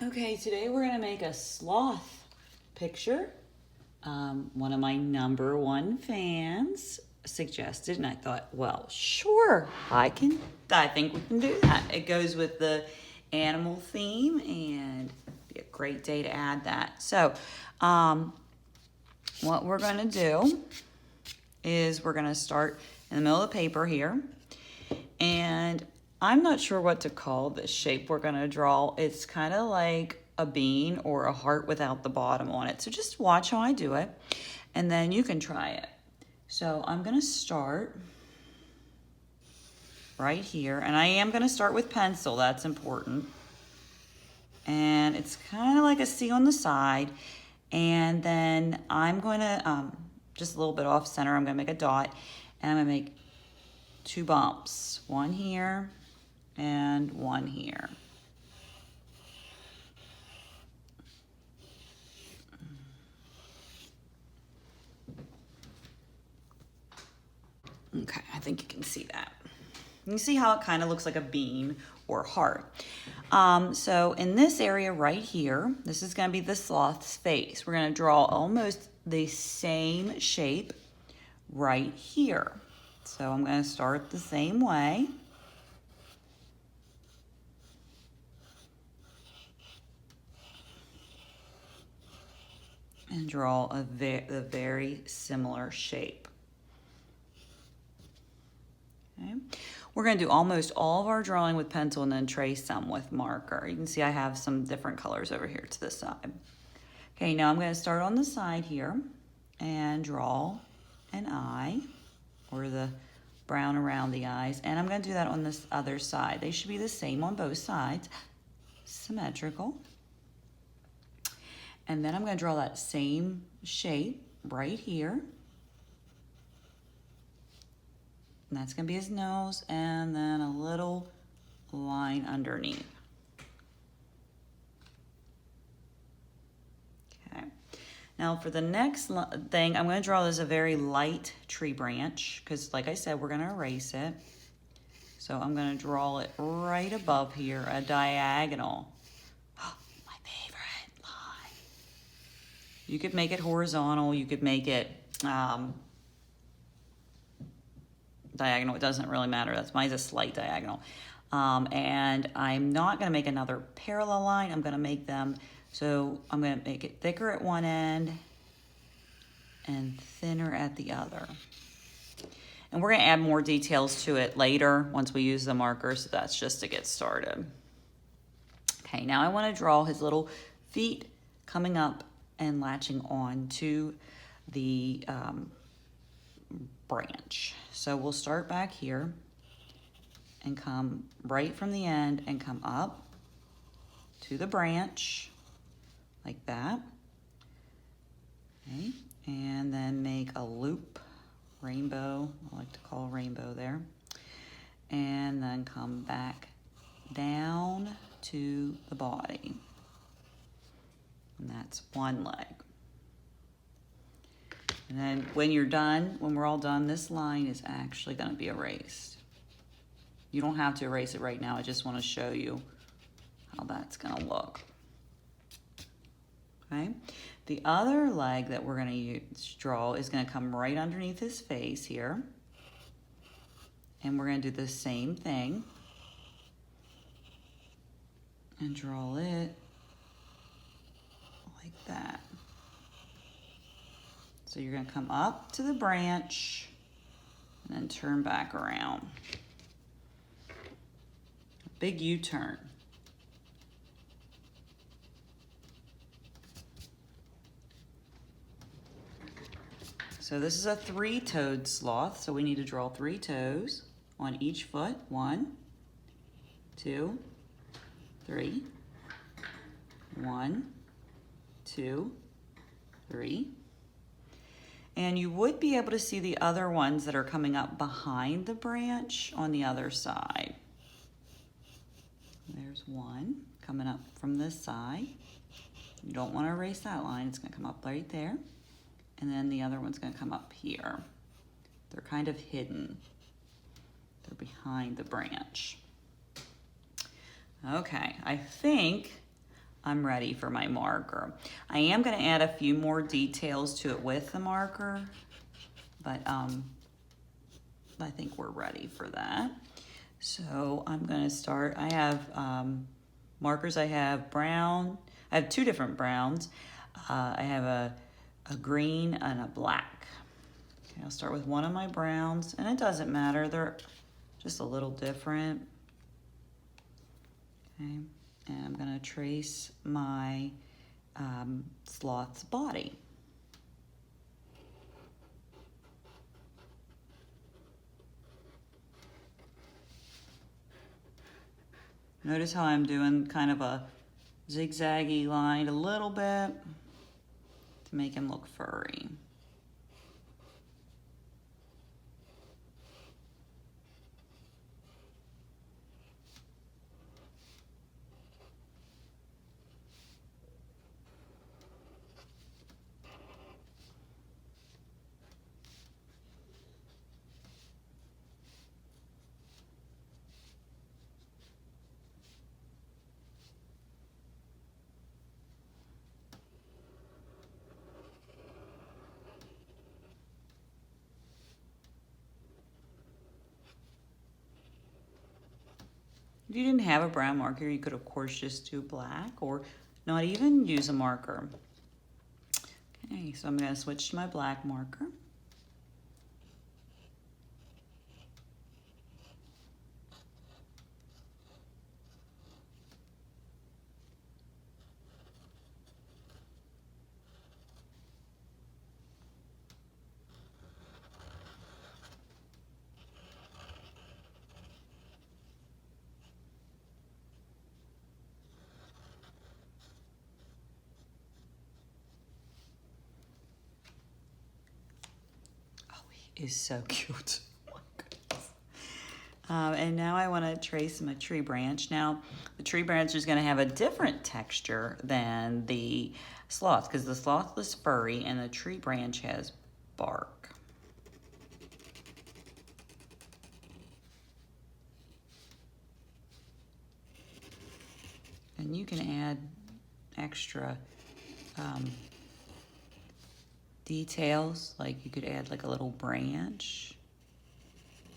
Okay, today we're gonna make a sloth picture. One of my #1 fans suggested, and I thought, well, sure, I think we can do that. It goes with the animal theme, and it'd be a great day to add that. So, what we're gonna do is we're gonna start in the middle of the paper here, and I'm not sure what to call this shape we're gonna draw. It's kind of like a bean or a heart without the bottom on it. So just watch how I do it, and then you can try it. So I'm gonna start right here, and I am gonna start with pencil, that's important. And it's kind of like a C on the side, and then I'm gonna, just a little bit off center, I'm gonna make a dot, and I'm gonna make 2 bumps, one here and one here. Okay, I think you can see that. You see how it kind of looks like a bean or heart. So in this area right here, this is going to be the sloth's face. We're going to draw almost the same shape right here. So I'm going to start the same way. And draw a very similar shape. Okay. We're going to do almost all of our drawing with pencil and then trace some with marker. You can see I have some different colors over here to the side. Okay, now I'm going to start on the side here and draw an eye, or the brown around the eyes, and I'm going to do that on this other side. They should be the same on both sides, symmetrical. And then I'm going to draw that same shape right here. And that's going to be his nose, and then a little line underneath. Okay. Now for the next thing, I'm going to draw this a very light tree branch, because like I said, we're going to erase it. So I'm going to draw it right above here, a diagonal. My favorite line. You could make it horizontal, you could make it diagonal, it doesn't really matter. That's mine's a slight diagonal. And I'm not going to make another parallel line. I'm going to make them, so I'm going to make it thicker at one end and thinner at the other. And we're going to add more details to it later once we use the marker, so that's just to get started. Okay, now I want to draw his little feet coming up and latching on to the branch. So we'll start back here and come right from the end and come up to the branch like that. Okay, and then make a loop, rainbow, I like to call rainbow there, and then come back down to the body. And that's one leg. And then when you're done, when we're all done, this line is actually going to be erased. You don't have to erase it right now. I just want to show you how that's going to look. Okay. The other leg that we're going to draw is going to come right underneath his face here. And we're going to do the same thing. And draw it like that. So you're going to come up to the branch and then turn back around. A big U-turn. So this is a 3-toed sloth, so we need to draw 3 toes on each foot. 1, 2, 3. 1, 2, 3. And you would be able to see the other ones that are coming up behind the branch on the other side. There's one coming up from this side. You don't want to erase that line. It's going to come up right there. And then the other one's going to come up here. They're kind of hidden. They're behind the branch. Okay, I think I'm ready for my marker. I am going to add a few more details to it with the marker, but I think we're ready for that. So I'm going to start. I have markers. I have brown. I have two different browns. I have a green and a black. Okay, I'll start with one of my browns, and it doesn't matter. They're just a little different. Okay, and I'm going to trace my sloth's body. Notice how I'm doing kind of a zigzaggy line a little bit to make him look furry. If you didn't have a brown marker, you could of course just do black or not even use a marker. Okay, so I'm going to switch to my black marker. Is so cute. Oh my goodness. And now I want to trace my tree branch. Now, the tree branch is going to have a different texture than the sloth because the sloth is furry and the tree branch has bark. And you can add extra details, like you could add like a little branch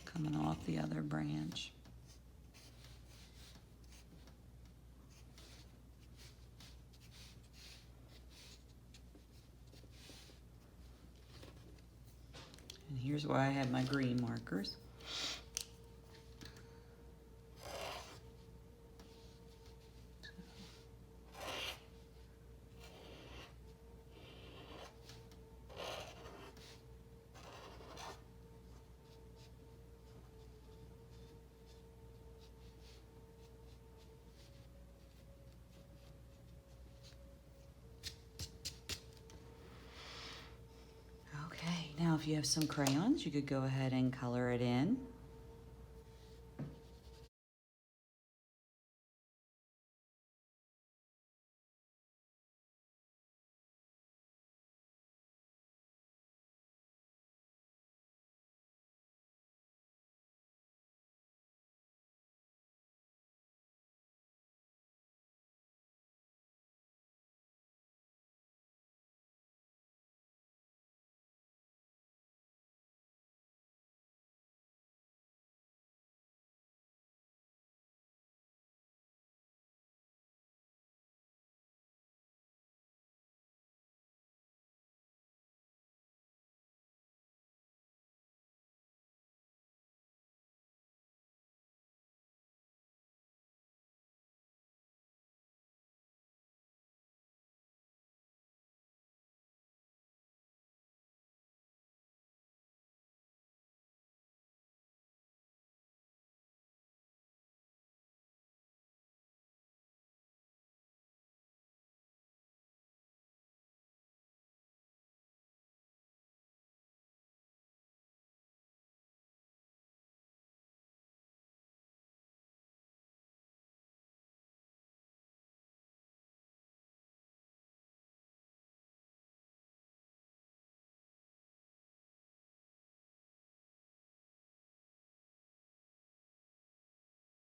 coming off the other branch. And here's where I have my green markers. Now, if you have some crayons, you could go ahead and color it in.